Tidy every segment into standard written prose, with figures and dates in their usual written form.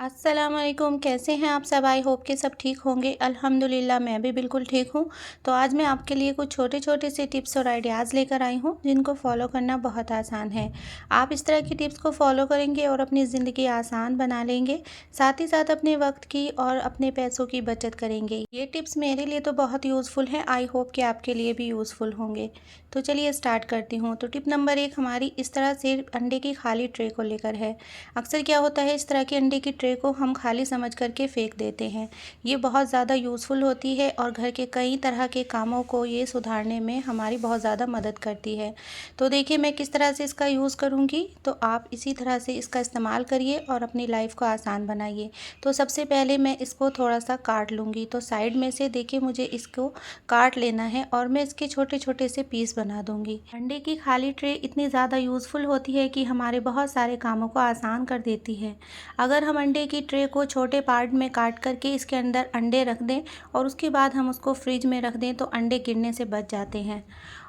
अस्सलाम वालेकुम। कैसे हैं आप सब? आई होप कि सब ठीक होंगे। अल्हम्दुलिल्लाह मैं भी बिल्कुल ठीक हूँ। तो आज मैं आपके लिए कुछ छोटे छोटे से टिप्स और आइडियाज़ लेकर आई हूँ जिनको फॉलो करना बहुत आसान है। आप इस तरह की टिप्स को फॉलो करेंगे और अपनी ज़िंदगी आसान बना लेंगे, साथ ही साथ अपने वक्त की और अपने पैसों की बचत करेंगे। ये टिप्स मेरे लिए तो बहुत यूज़फुल हैं। आई होप कि आपके लिए भी यूज़फुल होंगे। तो चलिए स्टार्ट करती हूँ। तो टिप नंबर 1 हमारी इस तरह से अंडे की खाली ट्रे को लेकर है। अक्सर क्या होता है, इस तरह के अंडे की ट्रे को हम खाली समझ करके फेंक देते हैं। ये बहुत ज़्यादा यूज़फुल होती है और घर के कई तरह के कामों को ये सुधारने में हमारी बहुत ज़्यादा मदद करती है। तो देखिए मैं किस तरह से इसका यूज़ करूँगी, तो आप इसी तरह से इसका इस्तेमाल करिए और अपनी लाइफ को आसान बनाइए। तो सबसे पहले मैं इसको थोड़ा सा काट लूँगी। तो साइड में से देखिए मुझे इसको काट लेना है और मैं इसके छोटे छोटे से पीस बना दूँगी। अंडे की खाली ट्रे इतनी ज़्यादा यूज़फुल होती है कि हमारे बहुत सारे कामों को आसान कर देती है। अगर हम अंडे की ट्रे को छोटे पार्ट में काट करके इसके अंदर अंडे रख दें और उसके बाद हम उसको फ्रिज में रख दें तो अंडे गिरने से बच जाते हैं।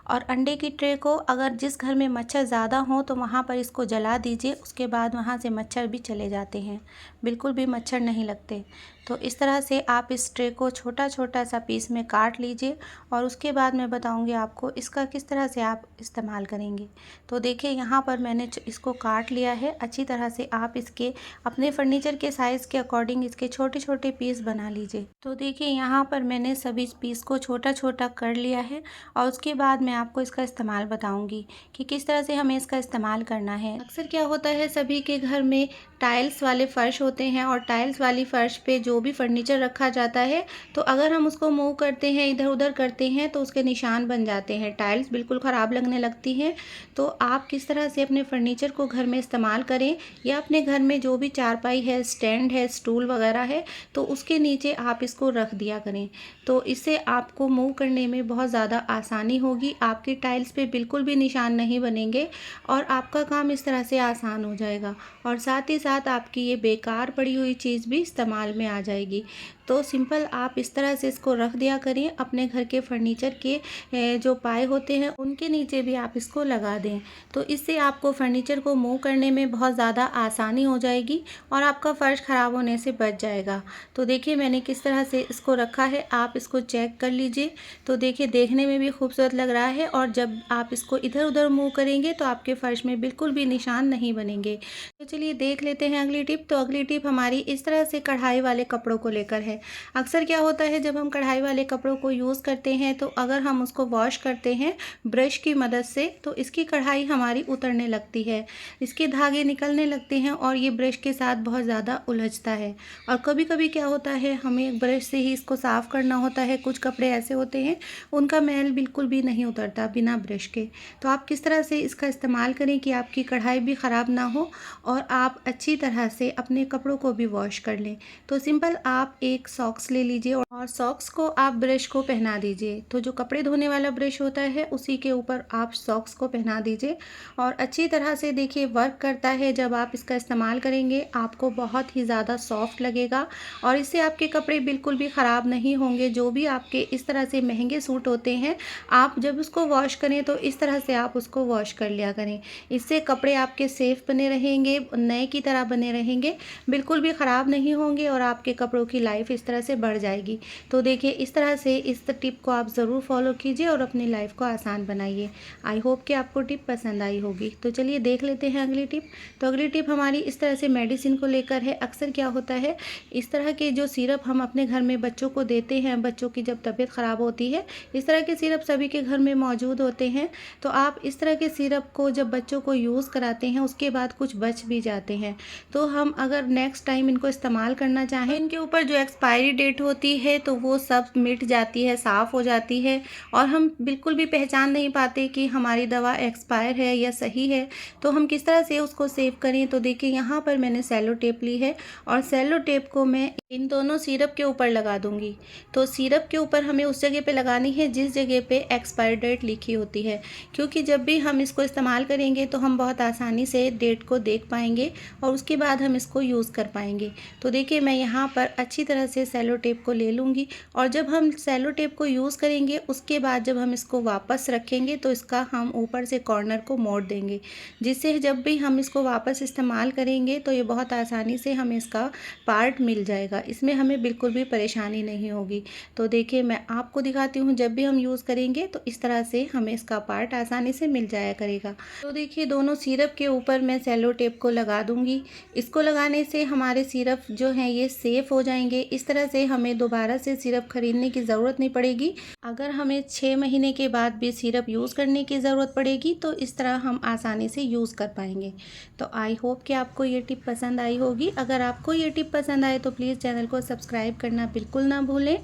और अंडे की ट्रे को अगर जिस घर में मच्छर ज़्यादा हो तो वहाँ पर इसको जला दीजिए, उसके बाद वहाँ से मच्छर भी चले जाते हैं, बिल्कुल भी मच्छर नहीं लगते। तो इस तरह से आप इस ट्रे को छोटा छोटा सा पीस में काट लीजिए और उसके बाद मैं बताऊंगी आपको इसका किस तरह से आप इस्तेमाल करेंगे। तो देखिए यहाँ पर मैंने इसको काट लिया है अच्छी तरह से। आप इसके अपने फर्नीचर के साइज़ के अकॉर्डिंग इसके छोटे छोटे पीस बना लीजिए। तो देखिए यहाँ पर मैंने सभी पीस को छोटा छोटा कर लिया है और उसके बाद मैं आपको इसका इस्तेमाल बताऊंगी कि किस तरह से हमें इसका इस्तेमाल करना है। अक्सर क्या होता है, सभी के घर में टाइल्स वाले फ़र्श होते हैं और टाइल्स वाली फ़र्श पे जो भी फर्नीचर रखा जाता है तो अगर हम उसको मूव करते हैं, इधर उधर करते हैं तो उसके निशान बन जाते हैं, टाइल्स बिल्कुल ख़राब लगने लगती हैं। तो आप किस तरह से अपने फर्नीचर को घर में इस्तेमाल करें, या अपने घर में जो भी चारपाई है, स्टैंड है, स्टूल वगैरह है, तो उसके नीचे आप इसको रख दिया करें। तो इससे आपको मूव करने में बहुत ज़्यादा आसानी होगी, आपकी टाइल्स पे बिल्कुल भी निशान नहीं बनेंगे और आपका काम इस तरह से आसान हो जाएगा। और साथ ही साथ आपकी ये बेकार पड़ी हुई चीज़ भी इस्तेमाल में आ जाएगी। तो सिंपल आप इस तरह से इसको रख दिया करें। अपने घर के फर्नीचर के जो पाए होते हैं उनके नीचे भी आप इसको लगा दें। तो इससे आपको फर्नीचर को मूव करने में बहुत ज़्यादा आसानी हो जाएगी और आपका फ़र्श ख़राब होने से बच जाएगा। तो देखिए मैंने किस तरह से इसको रखा है, आप इसको चेक कर लीजिए। तो देखिए देखने में भी खूबसूरत लग रहा है और जब आप इसको इधर उधर मूव करेंगे तो आपके फ़र्श में बिल्कुल भी निशान नहीं बनेंगे। तो चलिए देख लेते हैं अगली टिप। तो अगली टिप हमारी इस तरह से कढ़ाई वाले कपड़ों को लेकर है। अक्सर क्या होता है, जब हम कढ़ाई वाले कपड़ों को यूज़ करते हैं तो अगर हम उसको वॉश करते हैं ब्रश की मदद से तो इसकी कढ़ाई हमारी उतरने लगती है, इसके धागे निकलने लगते हैं और ये ब्रश के साथ बहुत ज़्यादा उलझता है। और कभी कभी क्या होता है, हमें ब्रश से ही इसको साफ़ करना होता है। कुछ कपड़े ऐसे होते हैं उनका मैल बिल्कुल भी नहीं उतरता बिना ब्रश के। तो आप किस तरह से इसका इस्तेमाल करें कि आपकी कढ़ाई भी ख़राब ना हो और आप अच्छी तरह से अपने कपड़ों को भी वॉश कर लें। तो सिंपल आप एक सॉक्स ले लीजिए और सॉक्स को आप ब्रश को पहना दीजिए। तो जो कपड़े धोने वाला ब्रश होता है उसी के ऊपर आप सॉक्स को पहना दीजिए और अच्छी तरह से देखिए वर्क करता है। जब आप इसका इस्तेमाल करेंगे आपको बहुत ही ज़्यादा सॉफ्ट लगेगा और इससे आपके कपड़े बिल्कुल भी ख़राब नहीं होंगे। जो भी आपके इस तरह से महंगे सूट होते हैं, आप जब उसको वॉश करें तो इस तरह से आप उसको वॉश कर लिया करें। इससे कपड़े आपके सेफ़ बने रहेंगे, नए की तरह बने रहेंगे, बिल्कुल भी ख़राब नहीं होंगे और आपके कपड़ों की लाइफ इस तरह से बढ़ जाएगी। तो देखिए इस तरह से इस टिप को आप ज़रूर फॉलो कीजिए और अपनी लाइफ को आसान बनाइए। आई होप कि आपको टिप पसंद आई होगी। तो चलिए देख लेते हैं अगली टिप। तो अगली टिप हमारी इस तरह से मेडिसिन को लेकर है। अक्सर क्या होता है, इस तरह के जो सिरप हम अपने घर में बच्चों को देते हैं, बच्चों की जब तबीयत ख़राब होती है, इस तरह के सिरप सभी के घर में मौजूद होते हैं। तो आप इस तरह के सिरप को जब बच्चों को यूज़ कराते हैं उसके बाद कुछ बच भी जाते हैं, तो हम अगर नेक्स्ट टाइम इनको इस्तेमाल करना चाहें, इनके ऊपर जो एक्सपायरी डेट होती है तो वो सब मिट जाती है, साफ़ हो जाती है और हम बिल्कुल भी पहचान नहीं पाते कि हमारी दवा एक्सपायर है या सही है। तो हम किस तरह से उसको सेव करें। तो देखिए यहाँ पर मैंने सेलो टेप ली है और सेलो टेप को मैं इन दोनों सिरप के ऊपर लगा दूंगी। तो सिरप के ऊपर हमें उस जगह पे लगानी है जिस जगह पे एक्सपायर डेट लिखी होती है, क्योंकि जब भी हम इसको इस्तेमाल करेंगे तो हम बहुत आसानी से डेट को देख पाएंगे और उसके बाद हम इसको यूज़ कर पाएंगे। तो देखिए मैं यहाँ पर अच्छी तरह से सेलो टेप को ले लूँगी और जब हम सेलो टेप को यूज़ करेंगे उसके बाद जब हम इसको वापस रखेंगे तो इसका हम ऊपर से कॉर्नर को मोड़ देंगे, जिससे जब भी हम इसको वापस इस्तेमाल करेंगे तो ये बहुत आसानी से हमें इसका पार्ट मिल जाएगा। इसमें हमें बिल्कुल भी परेशानी नहीं होगी। तो देखिए मैं आपको दिखाती हूँ, जब भी हम यूज़ करेंगे तो इस तरह से हमें इसका पार्ट आसानी से मिल जाया करेगा। तो देखिए दोनों सिरप के ऊपर मैं सेलो टेप को लगा दूँगी। इसको लगाने से हमारे सिरप जो हैं ये सेफ़ हो जाएंगे। इस तरह से हमें दोबारा से सिरप खरीदने की ज़रूरत नहीं पड़ेगी। अगर हमें 6 महीने के बाद भी सिरप यूज़ करने की ज़रूरत पड़ेगी तो इस तरह हम आसानी से यूज़ कर पाएंगे। तो आई होप कि आपको ये टिप पसंद आई होगी। अगर आपको ये टिप पसंद आए तो प्लीज़ चैनल को सब्सक्राइब करना बिल्कुल ना भूलें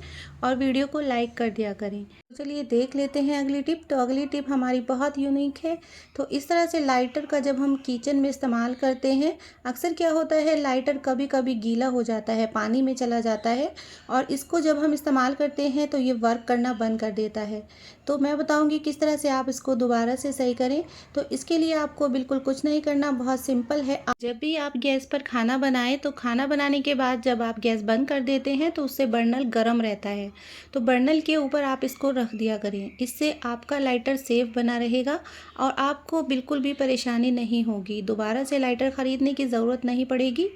और वीडियो को लाइक कर दिया करें। तो चलिए देख लेते हैं अगली टिप। तो अगली टिप हमारी बहुत यूनिक है। तो इस तरह से लाइटर का जब हम किचन में इस्तेमाल करते हैं, अक्सर क्या होता है लाइटर कभी कभी गीला हो जाता है, पानी में चला जाता है और इसको जब हम इस्तेमाल करते हैं तो ये वर्क करना बंद कर देता है। तो मैं बताऊंगी किस तरह से आप इसको दोबारा से सही करें। तो इसके लिए आपको बिल्कुल कुछ नहीं करना, बहुत सिंपल है। जब भी आप गैस पर खाना बनाएं तो खाना बनाने के बाद जब आप गैस बंद कर देते हैं तो उससे बर्नल गर्म रहता है, तो बर्नल के ऊपर आप इसको रख दिया करें। इससे आपका लाइटर सेफ बना रहेगा और आपको बिल्कुल भी परेशानी नहीं होगी। दोबारा से लाइटर ख़रीदने की ज़रूरत नहीं पड़ेगी।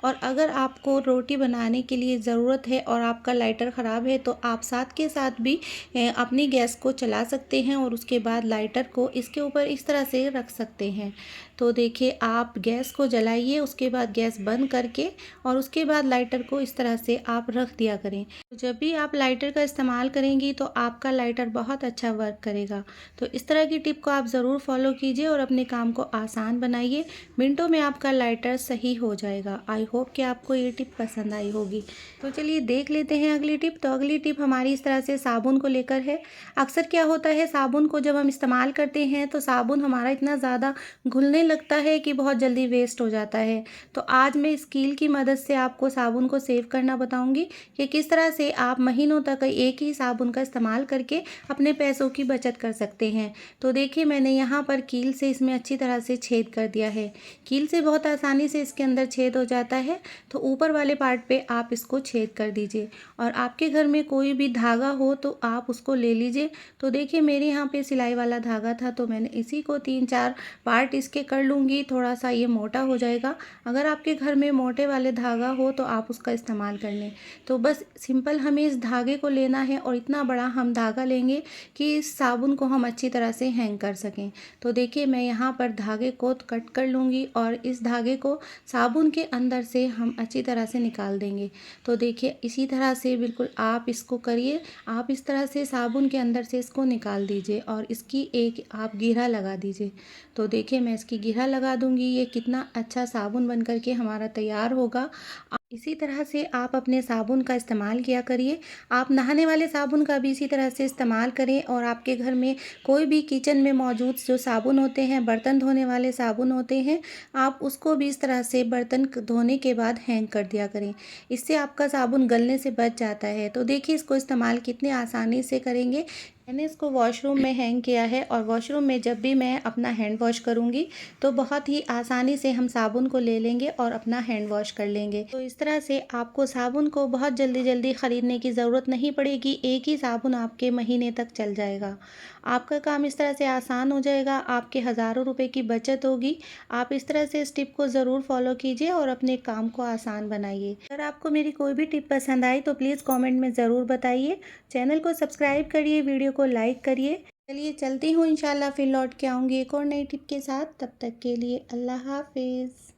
और अगर आपको रोटी बनाने के लिए ज़रूरत है और आपका लाइटर ख़राब है तो आप साथ के साथ भी अपनी गैस को चला सकते हैं और उसके बाद लाइटर को इसके ऊपर इस तरह से रख सकते हैं। तो देखिए आप गैस को जलाइए, उसके बाद गैस बंद करके और उसके बाद लाइटर को इस तरह से आप रख दिया करें। तो जब भी आप लाइटर का इस्तेमाल करेंगी तो आपका लाइटर बहुत अच्छा वर्क करेगा। तो इस तरह की टिप को आप ज़रूर फॉलो कीजिए और अपने काम को आसान बनाइए। मिनटों में आपका लाइटर सही हो जाएगा। आई होप कि आपको ये टिप पसंद आई होगी। तो चलिए देख लेते हैं अगली टिप। तो अगली टिप हमारी इस तरह से साबुन को लेकर है। अक्सर क्या होता है साबुन को जब हम इस्तेमाल करते हैं तो साबुन हमारा इतना ज़्यादा घुलने लगता है कि बहुत जल्दी वेस्ट हो जाता है। तो आज मैं इस कील की मदद से आपको साबुन को सेव करना बताऊंगी कि किस तरह से आप महीनों तक एक ही साबुन का इस्तेमाल करके अपने पैसों की बचत कर सकते हैं। तो देखिए मैंने यहाँ पर कील से इसमें अच्छी तरह से छेद कर दिया है। कील से बहुत आसानी से इसके अंदर छेद हो जाता है। तो ऊपर वाले पार्ट पे आप इसको छेद कर दीजिए और आपके घर में कोई भी धागा हो तो आप उसको ले लीजिए। तो देखिए मेरे यहाँ पे सिलाई वाला धागा था तो मैंने इसी को 3-4 पार्ट इसके कर लूँगी। थोड़ा सा ये मोटा हो जाएगा। अगर आपके घर में मोटे वाले धागा हो तो आप उसका इस्तेमाल कर लें। तो बस सिंपल हमें इस धागे को लेना है और इतना बड़ा हम धागा लेंगे कि इस साबुन को हम अच्छी तरह से हैंग कर सकें। तो देखिए मैं यहाँ पर धागे को कट कर लूँगी और इस धागे को साबुन के अंदर से हम अच्छी तरह से निकाल देंगे। तो देखिए इसी तरह से बिल्कुल आप इसको करिए। आप इस तरह से साबुन के अंदर से इसको निकाल दीजिए और इसकी एक आप गिरह लगा दीजिए। तो देखिए मैं इसकी गिरह लगा दूंगी। ये कितना अच्छा साबुन बन करके हमारा तैयार होगा। इसी तरह से आप अपने साबुन का इस्तेमाल किया करिए। आप नहाने वाले साबुन का भी इसी तरह से इस्तेमाल करें और आपके घर में कोई भी किचन में मौजूद जो साबुन होते हैं, बर्तन धोने वाले साबुन होते हैं, आप उसको भी इस तरह से बर्तन धोने के बाद हैंग कर दिया करें। इससे आपका साबुन गलने से बच जाता है। तो देखिए इसको इस्तेमाल कितने आसानी से करेंगे। मैंने इसको वॉशरूम में हैंग किया है और वॉशरूम में जब भी मैं अपना हैंड वॉश करूँगी तो बहुत ही आसानी से हम साबुन को ले लेंगे और अपना हैंड वॉश कर लेंगे। तो इस तरह से आपको साबुन को बहुत जल्दी जल्दी ख़रीदने की ज़रूरत नहीं पड़ेगी। एक ही साबुन आपके महीने तक चल जाएगा। आपका काम इस तरह से आसान हो जाएगा। आपके हज़ारों रुपए की बचत होगी। आप इस तरह से इस टिप को ज़रूर फॉलो कीजिए और अपने काम को आसान बनाइए। अगर आपको मेरी कोई भी टिप पसंद आई तो प्लीज़ कमेंट में ज़रूर बताइए। चैनल को सब्सक्राइब करिए, वीडियो को लाइक करिए। चलिए चलती हूँ, इंशाल्लाह फिर लौट के आऊँगी एक और नई टिप के साथ। तब तक के लिए अल्लाह हाफिज़।